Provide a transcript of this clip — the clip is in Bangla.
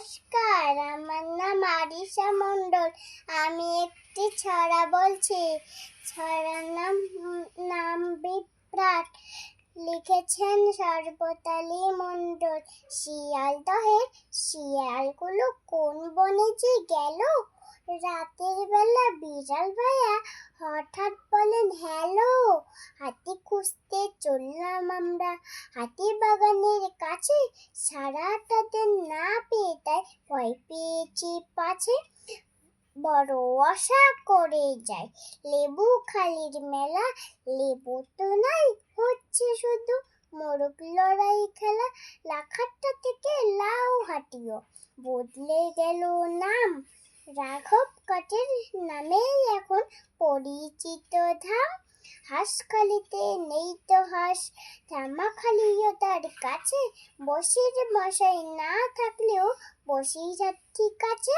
নমস্কার, আমার নাম আরিশা মণ্ডল। আমি একটি ছড়া বলছি। ছড়ার নাম বিভ্রাট। লিখেছেন সর্বতালী মণ্ডল। শিয়াল দহের শিয়ালগুলো কোন বনে যে গেল। রাতের বেলা বিড়াল ভাইয়া হঠাৎ বলেন হ্যালো। হাতি খুঁজতে চললাম আমরা হাতি বাগানের কাছে, সারাটা দিন না পেয়ে তাই ভয় পেয়েছি পাছে। বড় আশা করে যাই লেবু খালির মেলা, লেবু তো নাই হচ্ছে শুধু মোরগ লড়াই খেলা। লাখাট্টা থেকে লাউ হাটিও বদলে গেল নাম, রাঘব কাঠের নামেই এখন পরিচিত ধাম। হাঁসখালিতে নেই তো হাঁস, ধামাখালিও তার কাছে, বসির মশাই না থাকলেও বসিরহাট ঠিক আছে।